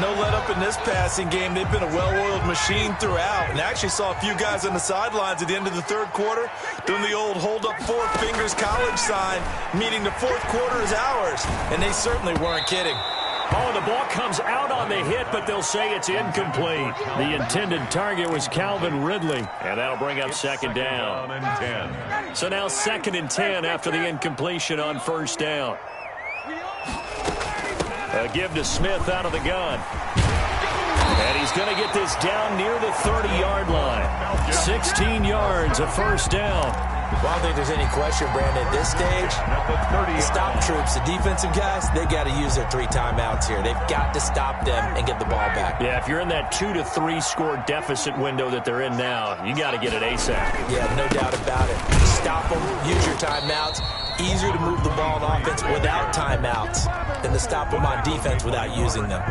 No let up in this passing game. They've been a well-oiled machine throughout. And I actually saw a few guys on the sidelines at the end of the third quarter doing the old hold up 4 fingers college sign, meaning the fourth quarter is ours. And they certainly weren't kidding. Oh, the ball comes out on the hit, but they'll say it's incomplete. The intended target was Calvin Ridley, and that'll bring up second down. So now 2nd and 10 after the incompletion on first down. A give to Smith out of the gun. And he's going to get this down near the 30-yard line. 16 yards, a first down. Well, I don't think there's any question, Brandon, at this stage, the stop troops, the defensive guys, they got to use their 3 timeouts here. They've got to stop them and get the ball back. Yeah, if you're in that 2 to 3 score deficit window that they're in now, you got to get it ASAP. Yeah, no doubt about it. Stop them, use your timeouts. Easier to move the ball on offense without timeouts than to stop them on defense without using them.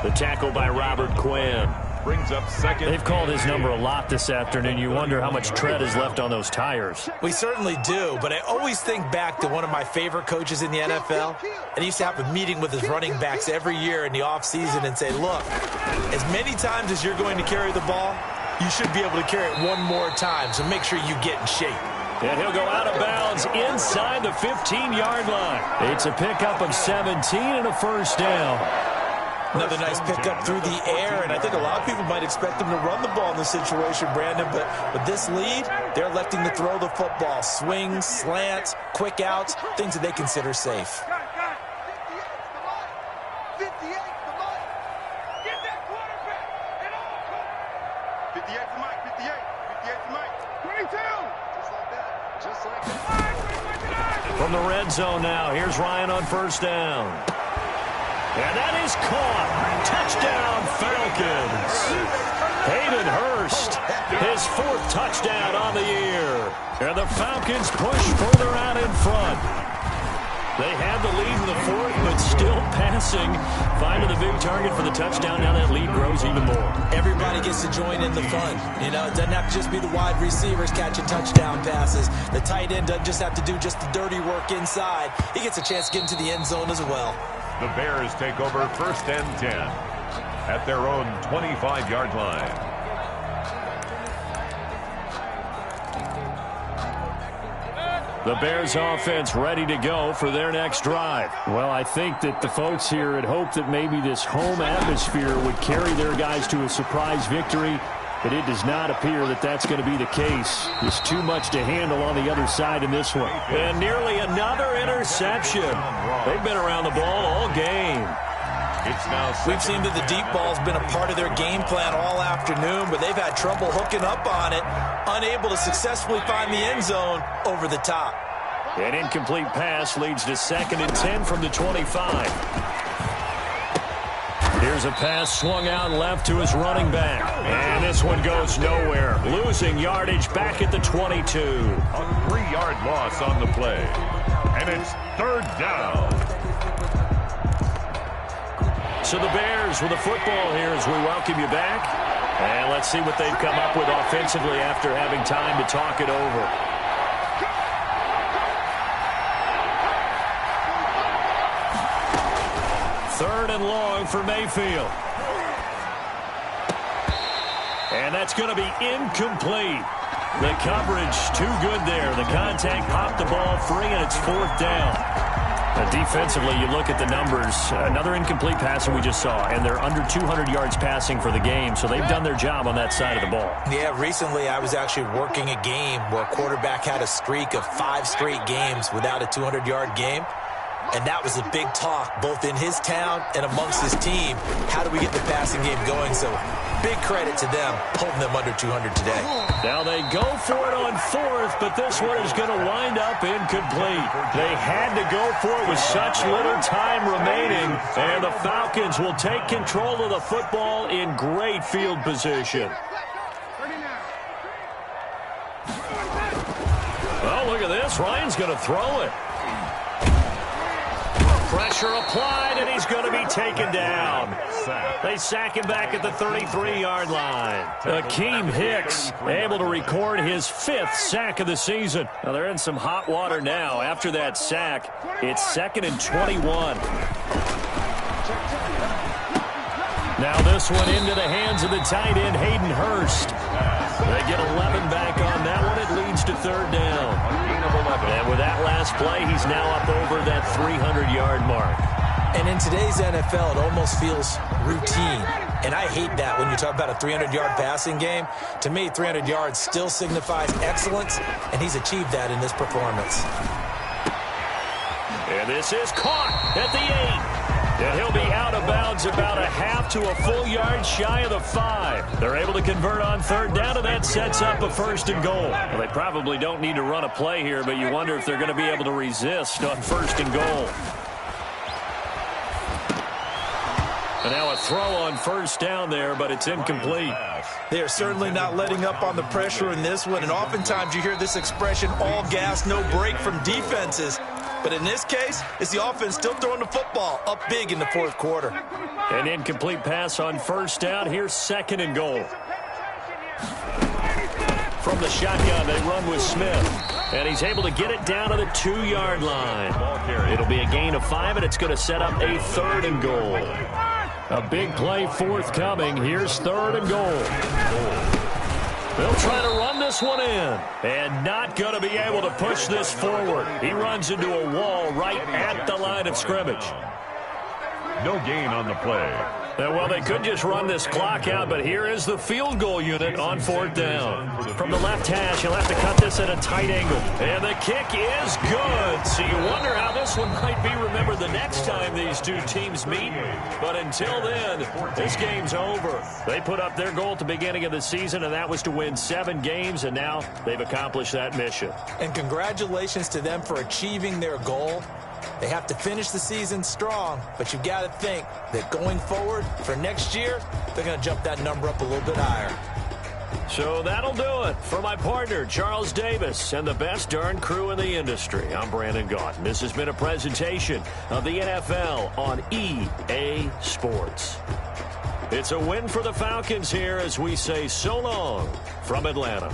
The tackle by Robert Quinn. Brings up second. They've called his number a lot this afternoon. You wonder how much tread is left on those tires. We certainly do, but I always think back to one of my favorite coaches in the NFL. And he used to have a meeting with his running backs every year in the offseason and say, look, as many times as you're going to carry the ball, you should be able to carry it one more time, so make sure you get in shape. And he'll go out of bounds inside the 15-yard line. It's a pickup of 17 and a first down. Another nice pickup through the air, and I think a lot of people might expect them to run the ball in this situation, Brandon, but with this lead, they're electing to throw the football. Swings, slants, quick outs, things that they consider safe. 22. Just like that. From the red zone now, here's Ryan on first down. And that is caught. Touchdown, Falcons. Hayden Hurst, his 4th touchdown on the year. And the Falcons push further out in front. They had the lead in the fourth, but still passing. Finding the big target for the touchdown. Now that lead grows even more. Everybody gets to join in the fun. You know, it doesn't have to just be the wide receivers catching touchdown passes. The tight end doesn't just have to do just the dirty work inside. He gets a chance to get into the end zone as well. The Bears take over 1st and 10 at their own 25-yard line. The Bears offense ready to go for their next drive. Well, I think that the folks here had hoped that maybe this home atmosphere would carry their guys to a surprise victory, but it does not appear that that's going to be the case. There's too much to handle on the other side in this one. And nearly another interception. They've been around the ball all game. We've seen that the deep ball's been a part of their game plan all afternoon, but they've had trouble hooking up on it, unable to successfully find the end zone over the top. An incomplete pass leads to 2nd and 10 from the 25. Here's a pass swung out left to his running back. And this one goes nowhere. Losing yardage back at the 22. A 3-yard loss on the play. And it's 3rd down. So the Bears with the football here as we welcome you back. And let's see what they've come up with offensively after having time to talk it over. Third and long for Mayfield. And that's going to be incomplete. The coverage too good there. The contact popped the ball free, and it's 4th down. Defensively, you look at the numbers. Another incomplete pass that we just saw, and they're under 200 yards passing for the game, so they've done their job on that side of the ball. Yeah, recently I was actually working a game where a quarterback had a streak of 5 straight games without a 200-yard game. And that was a big talk, both in his town and amongst his team. How do we get the passing game going? So big credit to them, holding them under 200 today. Now they go for it on 4th, but this one is going to wind up incomplete. They had to go for it with such little time remaining, and the Falcons will take control of the football in great field position. Well, look at this. Ryan's going to throw it. Pressure applied, and he's going to be taken down. They sack him back at the 33-yard line. Akeem Hicks able to record his 5th sack of the season. Now they're in some hot water now. After that sack, it's 2nd and 21. Now this one into the hands of the tight end, Hayden Hurst. They get 11 back on that one. It leads to 3rd down. And with that last play, he's now up over that 300-yard mark. And in today's NFL, it almost feels routine. And I hate that when you talk about a 300-yard passing game. To me, 300 yards still signifies excellence, and he's achieved that in this performance. And this is caught at the 8. And he'll be out of bounds about a half to a full yard shy of the 5. They're able to convert on 3rd down, and that sets up a 1st and goal. Well, they probably don't need to run a play here, but you wonder if they're going to be able to resist on 1st and goal. And now a throw on 1st down there, but it's incomplete. They are certainly not letting up on the pressure in this one, and oftentimes you hear this expression, all gas, no break from defenses. But in this case, it's the offense still throwing the football up big in the 4th quarter. An incomplete pass on 1st down. Here's 2nd and goal. From the shotgun, they run with Smith. And he's able to get it down to the 2-yard line. It'll be a gain of 5, and it's going to set up a 3rd and goal. A big play forthcoming. Here's 3rd and goal. They'll try to run this one in, and not going to be able to push this forward. He runs into a wall right at the line of scrimmage. No gain on the play. Well, they could just run this clock out, but here is the field goal unit on 4th down. From the left hash, he'll have to cut this at a tight angle. And the kick is good. So you wonder how this one might be remembered the next time these two teams meet. But until then, this game's over. They put up their goal at the beginning of the season, and that was to win 7 games, and now they've accomplished that mission. And congratulations to them for achieving their goal. They have to finish the season strong, but you've got to think that going forward for next year, they're going to jump that number up a little bit higher. So that'll do it for my partner, Charles Davis, and the best darn crew in the industry. I'm Brandon Gaudin. This has been a presentation of the NFL on EA Sports. It's a win for the Falcons here as we say so long from Atlanta.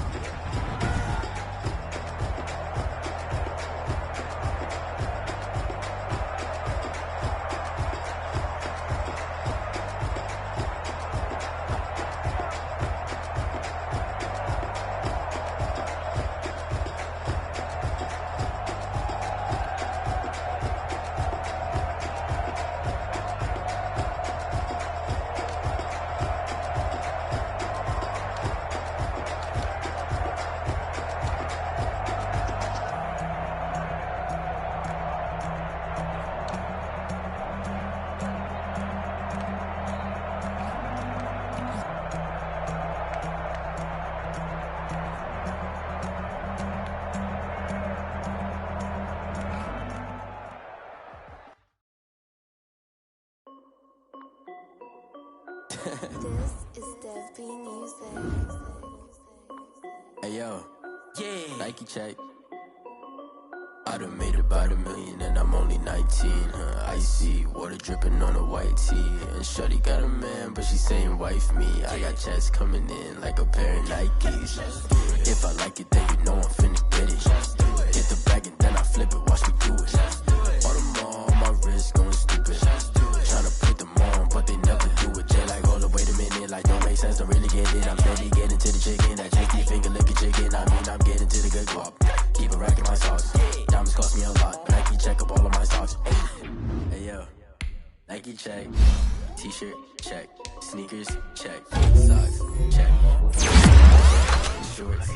This is Dev B Music. Hey yo, yeah, Nike check. I done made about $1 million and I'm only 19. Icy water dripping on a white tee. And shorty got a man, but she saying wife me. I got checks coming in like a pair of Nikes. If I like it, then you know I'm finna get it. Hit the bag and then I flip it, watch me do it. All them on my wrist going stupid. Tryna put them on, but they never do it. Jay like, hold up, wait a minute, like don't make sense, don't really get it. I'm steady getting to the chicken, that chicky finger licking chicken. I mean, I'm getting to the good guap. Keep a rack in my socks. Diamonds cost me a lot. Nike check up all of my stocks. Hey yo, Nike check. T-shirt check. Sneakers check. Socks check. Shorts.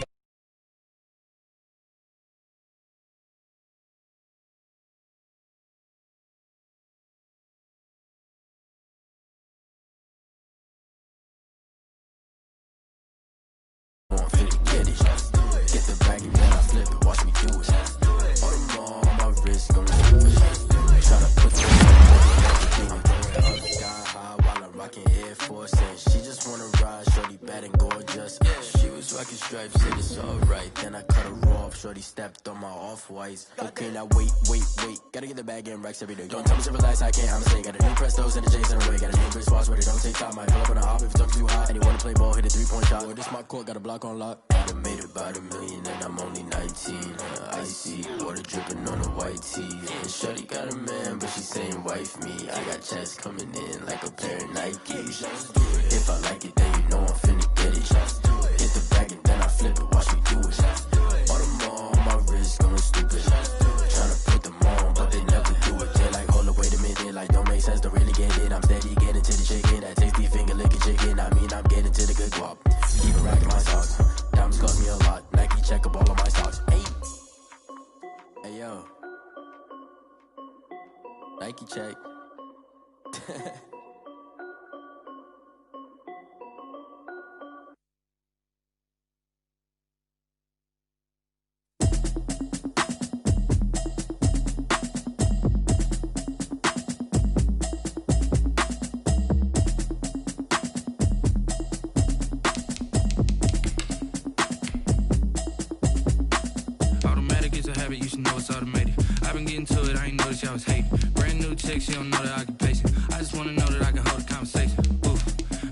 Get the bag and then I flip it, watch me do it. All them on my wrist going stupid. Tryna put the everything I'm throwing up sky high while I'm rocking Air Force. And she just wanna ride, shorty bad and gorgeous. She was rocking stripes, said it's alright. Then I cut her off, shorty stepped on my off-whites. Okay, now wait. Gotta get the bag and racks every day. Don't tell me to relax, I can't, I'ma say. Got a new Prestos and a J's in a way. Got a new Chris Watch where they don't take time. I pull up on a hop if it's talking too hot. And you wanna play ball, hit a 3-point shot. Or this my court, got a block on lock. I done made about $1 million and I'm only 19. Icy water dripping on a white tee. And shorty got a man, but she saying wife me. I got checks coming in like a pair of Nikes. If I like it, then you know I'm finna get it. Hit the bag and then I flip it, watch me do it. All them on my wrist going stupid. Tryna put them on, but they never do it. They like, hold up, wait a minute, like don't make sense, don't really get it. I'm steady getting to the chicken, that tasty finger licking chicken. I mean, I'm getting to the good guap. Keep a rack in my socks. Diamonds cost me a lot. Nike check up all of my stocks. Hey yo, Nike check. You should know it's automated. I've been getting to it, I ain't noticed y'all was hating. Brand new chick, she don't know the occupation. I just wanna know that I can hold a conversation. Oof,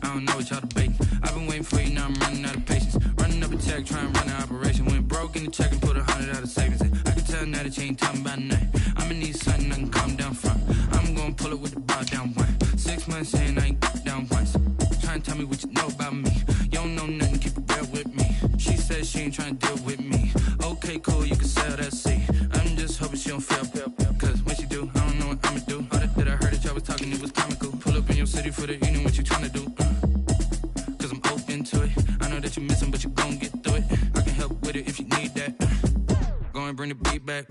I don't know what y'all debating. I've been waiting for you, now I'm running out of patience. Running up a check, trying to run an operation. Went broke in the check and put 100 out of savings in. I can tell now that you ain't talking about nothing. I'ma need something I can calm down from. I'm gonna pull it with the bar down one. 6 months saying I ain't down once. Trying to tell me what you know about me. You don't know nothing, keep it real with me. She says she ain't trying to deal with me. Okay, cool, you can sell that seat. I'm just hoping she don't fail. Cause when she do, I don't know what I'ma do. All that I heard that y'all was talking, it was comical. Pull up in your city for the evening, what you tryna do? Cause I'm open to it. I know that you missing, but you gon' get through it. I can help with it if you need that. Go and bring the beat back.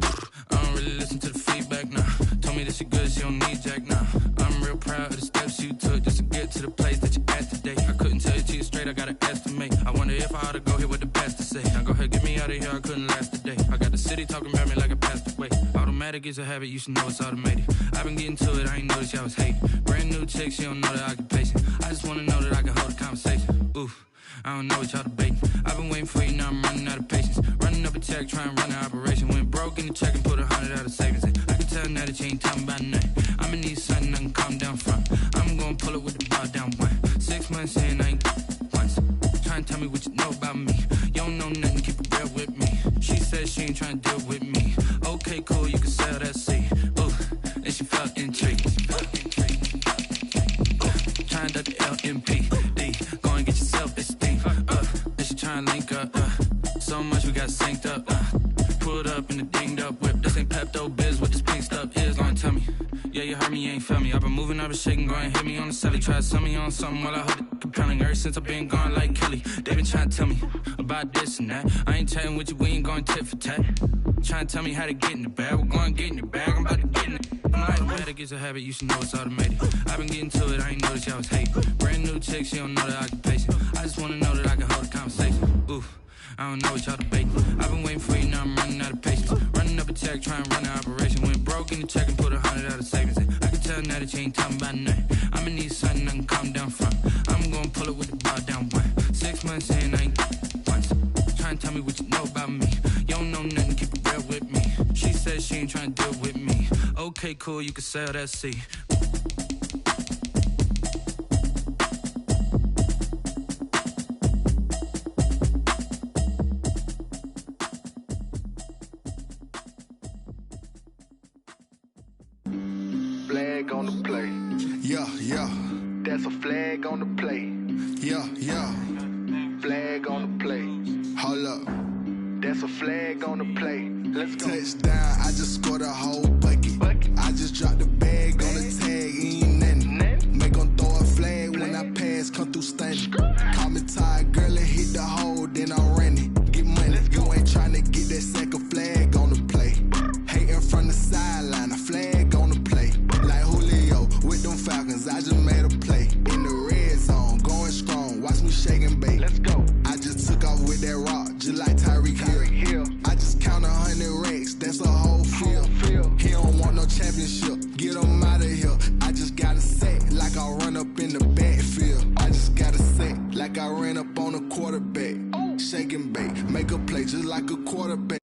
I don't really listen to the feedback, nah. Told me that she good, she don't need jack, nah. I'm real proud of the steps you took just to get to the place that you at today. I couldn't tell you to you straight, I gotta estimate. I wonder if I ought to go here with the best to say. Now go ahead, get me out of here, I couldn't last today. I got the city talking about me like I passed away. Automatic is a habit, you should know it's automated. I've been getting to it, I ain't noticed y'all was hating. Brand new chick, she don't know the occupation. I just wanna know that I can hold a conversation. Oof, I don't know what y'all debating. I've been waiting for you, now I'm running out of patience. Running up a check, trying to run an operation. Went broke in the check and put 100 out of savings in. I can tell now that you ain't talking about nothing. I'ma need something I can calm down from. I'm gonna pull it with the bar down one. 6 months in, I ain't once. Trying to tell me what you know about me. You don't know nothing, keep it real with me. She said she ain't trying to deal with me. Okay, cool, you can sell that seed. Ooh, and she felt intrigued. Trying to duck the LMPD. Go and get your self-esteem. And she trying to link up. So much we got synced up. Pulled up in the dinged up whip. This ain't Pepto-Biz, what this pink stuff is. Long tell me. Yeah, you heard me, you ain't felt me. I've been moving, I've been shaking, go and hit me on the celly. Try to sell me on something while I hold it compelling. Ever since I've been gone like Kelly, they been trying to tell me about this and that. I ain't chatting with you, we ain't going tit for tat. Trying to tell me how to get in the bag. We're going to get in the bag, I'm about to get in it. I'm like, bad, it gets a habit, you should know it's automated. I've been getting to it, I ain't noticed y'all was hating. Brand new chick, she don't know the occupation. I just wanna know that I can hold a conversation. Ooh, I don't know what y'all debating. I've been waiting for you, now I'm running out of patience. Running up a check, trying to run an operation. Went broke in the check and put 100 out of savings in. I can tell now that you ain't talking about nothing. I'ma need something I can calm down from. I'm gonna pull it with the bar down one. 6 months in, I ain't once. Trying to tell me what you know about me. You don't know nothing, keep it real with me. She said she ain't trying to deal with me. Okay, cool, you can sell that seed. Flag on the play. Yeah, yeah. That's a flag on the play. Yeah, yeah. Flag on the play. Hold up. That's a flag on the play. Let's go. Touchdown, I just scored a whole bucket. I just dropped the bag on the tag, ain't nothing. Make 'em throw a flag when I pass, come through stunning. Call me tired, girl, and hit the hole, then I'm running. Get money, you ain't tryna get that second flag on the play. Hating from the sideline, a flag on the play. Like Julio with them Falcons, I just made a play. In the red zone, going strong, watch me shake and bake. Let's go. I just took off with that rock, just like Tyreek Hill. I just count 100 racks, that's a whole field. He don't want no championship, get him out of here. I just gotta set like I run up in the backfield. I just gotta set like I ran up on a quarterback. Shake and bake, make a play just like a quarterback.